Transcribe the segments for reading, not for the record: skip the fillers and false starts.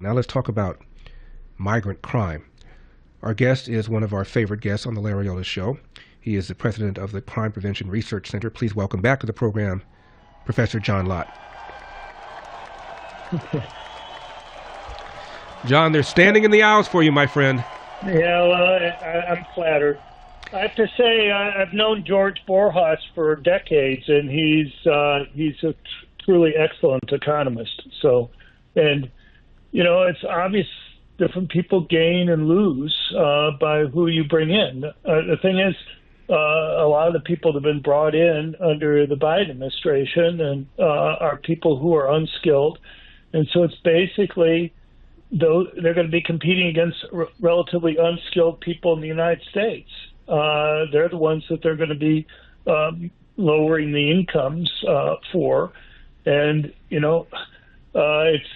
Now let's talk about migrant crime. Our guest is one of our favorite guests on the Larry Ellis Show. He is the president of the Crime Prevention Research Center. Please welcome back to the program, Professor John Lott. John, they're standing in the aisles for you, my friend. Yeah, well, I'm flattered. I have to say, I've known George Borjas for decades, and he's a truly excellent economist. So, and you know, it's obvious different people gain and lose by who you bring in. The thing is, a lot of the people that have been brought in under the Biden administration and are people who are unskilled, and so it's basically they're going to be competing against relatively unskilled people in the United States. They're the ones that they're going to be lowering the incomes for, and you know, it's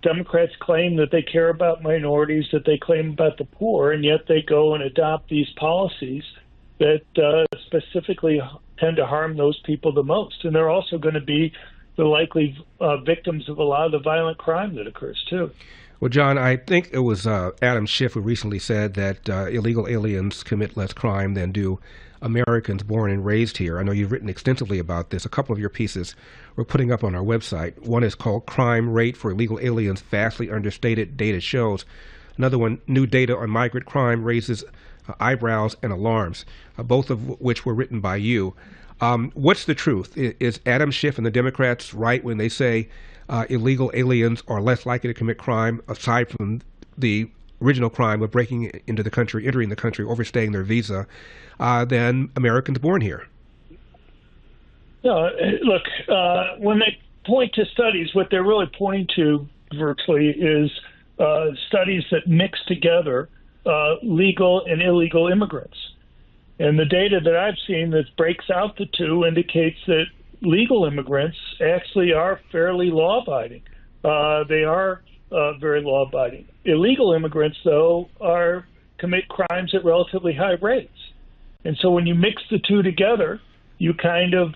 Democrats claim that they care about minorities, that they claim about the poor, and yet they go and adopt these policies that specifically tend to harm those people the most. And they're also going to be the likely victims of a lot of the violent crime that occurs, too. Well, John, I think it was Adam Schiff who recently said that illegal aliens commit less crime than do Americans born and raised here. I know you've written extensively about this. A couple of your pieces we're putting up on our website. One is called Crime Rate for Illegal Aliens, Vastly Understated Data Shows. Another one, New Data on Migrant Crime Raises Eyebrows and Alarms, both of which were written by you. What's the truth? Is Adam Schiff and the Democrats right when they say illegal aliens are less likely to commit crime, aside from the original crime of breaking into the country, entering the country, overstaying their visa, than Americans born here? No, look, when they point to studies, what they're really pointing to virtually is studies that mix together legal and illegal immigrants. And the data that I've seen that breaks out the two indicates that legal immigrants actually are fairly law-abiding. They are very law-abiding. Illegal immigrants, though, commit crimes at relatively high rates. And so when you mix the two together, you kind of,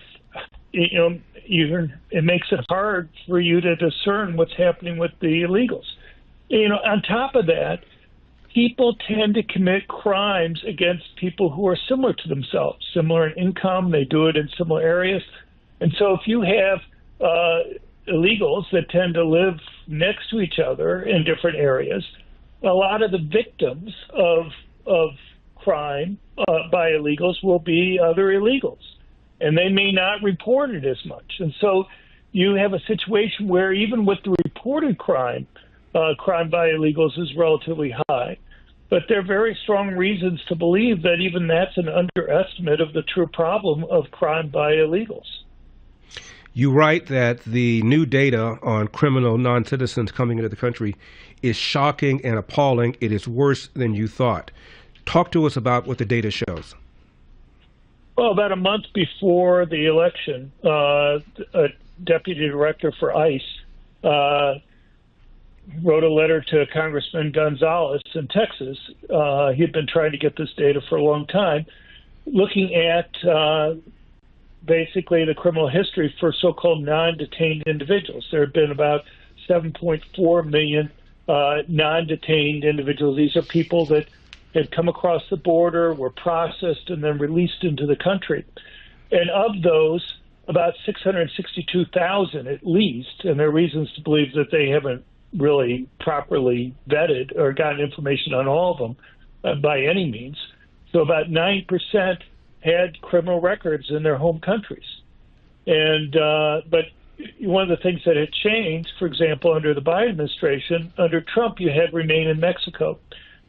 it makes it hard for you to discern what's happening with the illegals. On top of that, people tend to commit crimes against people who are similar to themselves, similar in income. They do it in similar areas. And so if you have illegals that tend to live next to each other in different areas, a lot of the victims of crime by illegals will be other illegals, and they may not report it as much. And so you have a situation where even with the reported crime by illegals is relatively high, but there are very strong reasons to believe that even that's an underestimate of the true problem of crime by illegals. You write that the new data on criminal non-citizens coming into the country is shocking and appalling. It is worse than you thought. Talk to us about what the data shows. Well, about a month before the election, a deputy director for ICE wrote a letter to Congressman Gonzalez in Texas. He had been trying to get this data for a long time, looking at basically the criminal history for so-called non-detained individuals. There have been about 7.4 million non-detained individuals. These are people that had come across the border, were processed, and then released into the country. And of those, about 662,000 at least, and there are reasons to believe that they haven't really properly vetted or gotten information on all of them by any means. So about 9% had criminal records in their home countries. And but one of the things that had changed, for example, under the Biden administration, under Trump, you had Remain in Mexico.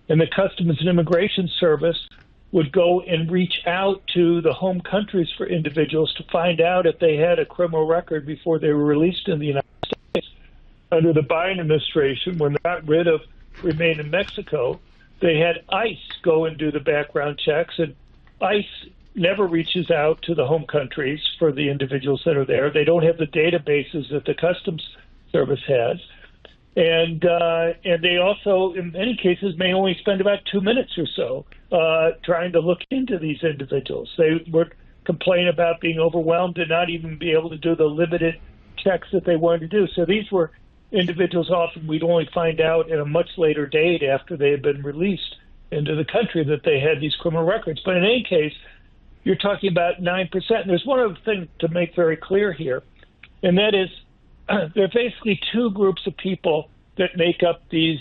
And the Customs and Immigration Service would go and reach out to the home countries for individuals to find out if they had a criminal record before they were released in the United States. Under the Biden administration, when they got rid of Remain in Mexico, they had ICE go and do the background checks, and ICE never reaches out to the home countries for the individuals that are there. They don't have the databases that the Customs Service has. And they also, in many cases, may only spend about 2 minutes or so trying to look into these individuals. They would complain about being overwhelmed and not even be able to do the limited checks that they wanted to do. So these were individuals often we'd only find out at a much later date after they had been released into the country that they had these criminal records. But in any case, you're talking about 9%. And there's one other thing to make very clear here, and that is there are basically two groups of people that make up these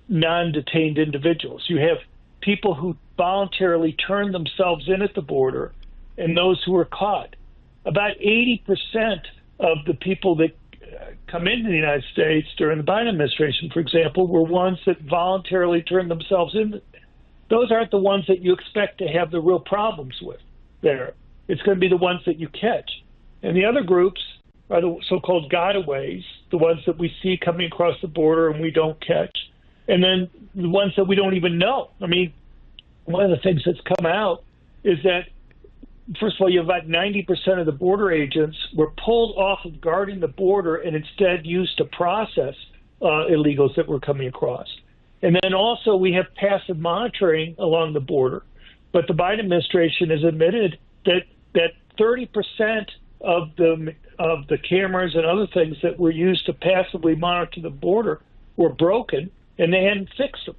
non-detained individuals. You have people who voluntarily turn themselves in at the border and those who are caught. About 80% of the people that come into the United States during the Biden administration, for example, were ones that voluntarily turned themselves in. Those aren't the ones that you expect to have the real problems with there. It's going to be the ones that you catch. And the other groups are the so-called gotaways, the ones that we see coming across the border and we don't catch. And then the ones that we don't even know. I mean, one of the things that's come out is that, first of all, you have about 90% of the border agents were pulled off of guarding the border and instead used to process illegals that were coming across. And then also we have passive monitoring along the border. But the Biden administration has admitted that 30% of the cameras and other things that were used to passively monitor the border were broken, and they hadn't fixed them.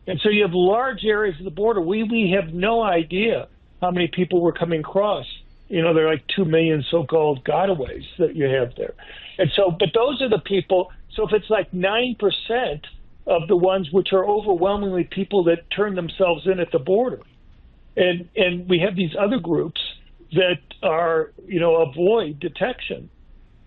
And so you have large areas of the border. We have no idea how many people were coming across. You know, there are like 2 million so-called gotaways that you have there. And so, but those are the people. So if it's like 9% of the ones which are overwhelmingly people that turn themselves in at the border, and we have these other groups that are, you know, avoid detection,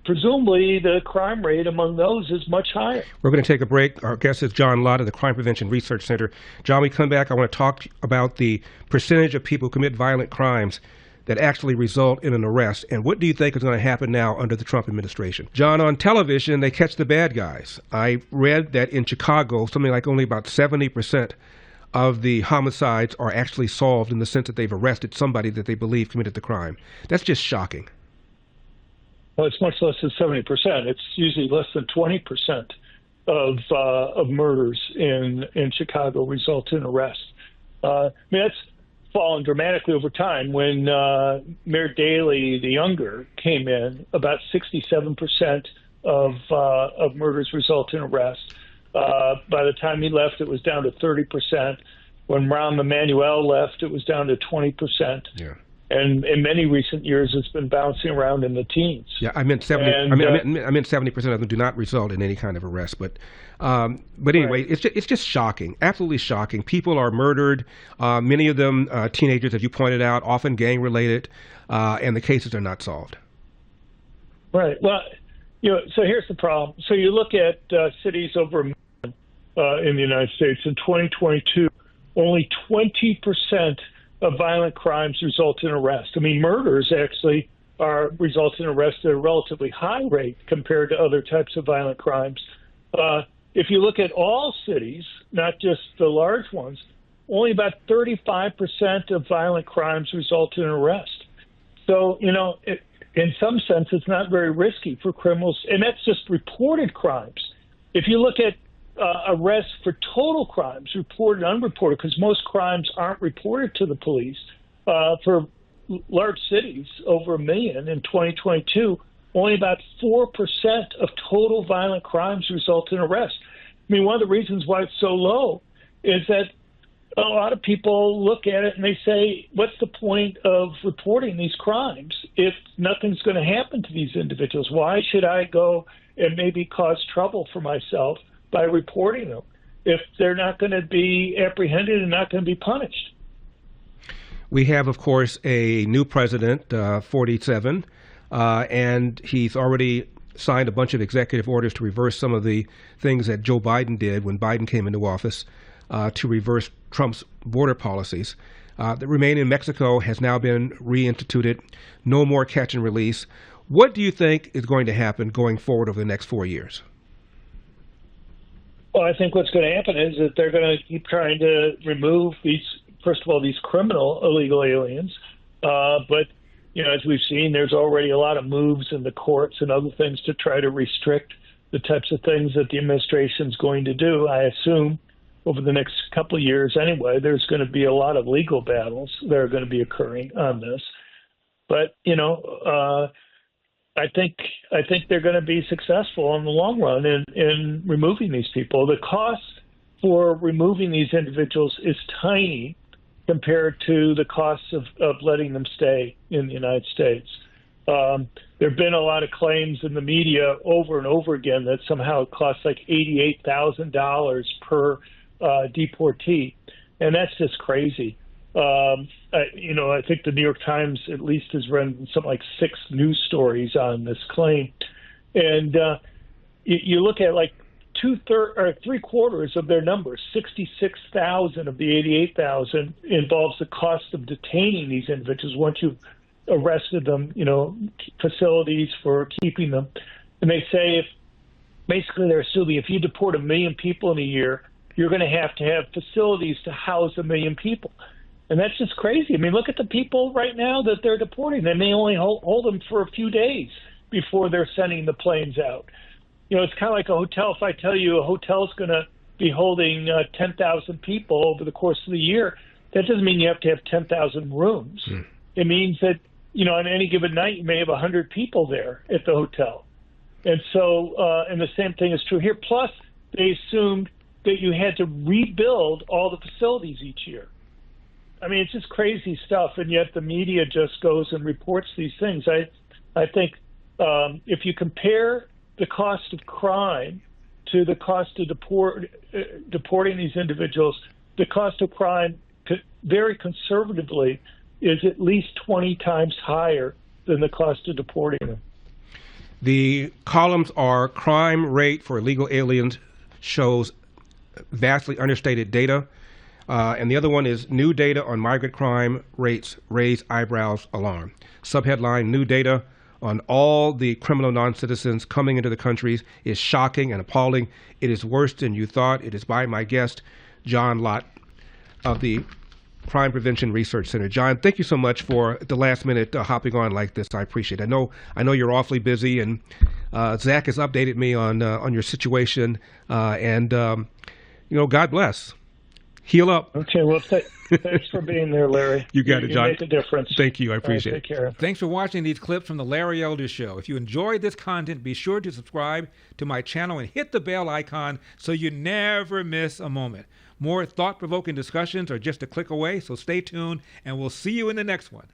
presumably the crime rate among those is much higher. We're going to take a break. Our guest is John Lott of the Crime Prevention Research Center. John, we come back, I want to talk about the percentage of people who commit violent crimes that actually result in an arrest. And what do you think is going to happen now under the Trump administration? John, on television, they catch the bad guys. I read that in Chicago, something like only about 70% of the homicides are actually solved in the sense that they've arrested somebody that they believe committed the crime. That's just shocking. Well, it's much less than 70%. It's usually less than 20% of murders in Chicago result in arrest. I mean, that's fallen dramatically over time. When Mayor Daley the Younger came in, about 67% of murders result in arrest. By the time he left, it was down to 30%. When Rahm Emanuel left, it was down to 20%. Yeah. And in many recent years, it's been bouncing around in the teens. Yeah, I meant 70. I meant 70% of them do not result in any kind of arrest. But anyway, right. It's just shocking, absolutely shocking. People are murdered. Many of them teenagers, as you pointed out, often gang related, and the cases are not solved. Right. Well, you know, so here's the problem. So you look at cities over in the United States in 2022, only 20% of violent crimes result in arrest. I mean, murders actually result in arrest at a relatively high rate compared to other types of violent crimes. If you look at all cities, not just the large ones, only about 35% of violent crimes result in arrest. So, you know, in some sense, it's not very risky for criminals, and that's just reported crimes. If you look at arrests for total crimes, reported and unreported, because most crimes aren't reported to the police, for large cities, over 1 million in 2022, only about 4% of total violent crimes result in arrest. I mean, one of the reasons why it's so low is that a lot of people look at it and they say, what's the point of reporting these crimes if nothing's going to happen to these individuals? Why should I go and maybe cause trouble for myself by reporting them if they're not going to be apprehended and not going to be punished? We have, of course, a new president, 47, and he's already signed a bunch of executive orders to reverse some of the things that Joe Biden did when Biden came into office, to reverse Trump's border policies. The Remain in Mexico has now been reinstituted. No more catch and release. What do you think is going to happen going forward over the next 4 years? Well, I think what's going to happen is that they're going to keep trying to remove these, first of all, these criminal illegal aliens. But, you know, as we've seen, there's already a lot of moves in the courts and other things to try to restrict the types of things that the administration's going to do. I assume over the next couple of years anyway, there's going to be a lot of legal battles that are going to be occurring on this. But, you know, I think they're going to be successful in the long run in removing these people. The cost for removing these individuals is tiny compared to the costs of letting them stay in the United States. There have been a lot of claims in the media over and over again that somehow it costs like $88,000 per deportee, and that's just crazy. I think the New York Times at least has run something like 6 news stories on this claim, and you look at like 3/4 of their numbers, 66,000 of the 88,000 involves the cost of detaining these individuals once you've arrested them, facilities for keeping them. And they say they're assuming if you deport 1 million people in a year, you're going to have facilities to house 1 million people. And that's just crazy. I mean, look at the people right now that they're deporting. They may only hold them for a few days before they're sending the planes out. It's kind of like a hotel. If I tell you a hotel is going to be holding 10,000 people over the course of the year, that doesn't mean you have to have 10,000 rooms. It means that, on any given night, you may have 100 people there at the hotel. And so, and the same thing is true here. Plus, they assumed that you had to rebuild all the facilities each year. I mean, it's just crazy stuff, and yet the media just goes and reports these things. I think if you compare the cost of crime to the cost of deporting these individuals, the cost of crime, very conservatively, is at least 20 times higher than the cost of deporting them. The columns are crime rate for illegal aliens shows vastly understated data. And the other one is new data on migrant crime rates raise eyebrows alarm. Subheadline, new data on all the criminal non-citizens coming into the countries is shocking and appalling. It is worse than you thought. It is by my guest, John Lott of the Crime Prevention Research Center. John, thank you so much for the last minute hopping on like this. I appreciate it. I know you're awfully busy, and Zach has updated me on your situation. God bless. Heal up. Okay, well, thanks for being there, Larry. You got it, John. You make a difference. Thank you. I appreciate it. Take care. Thanks for watching these clips from The Larry Elder Show. If you enjoyed this content, be sure to subscribe to my channel and hit the bell icon so you never miss a moment. More thought-provoking discussions are just a click away, so stay tuned, and we'll see you in the next one.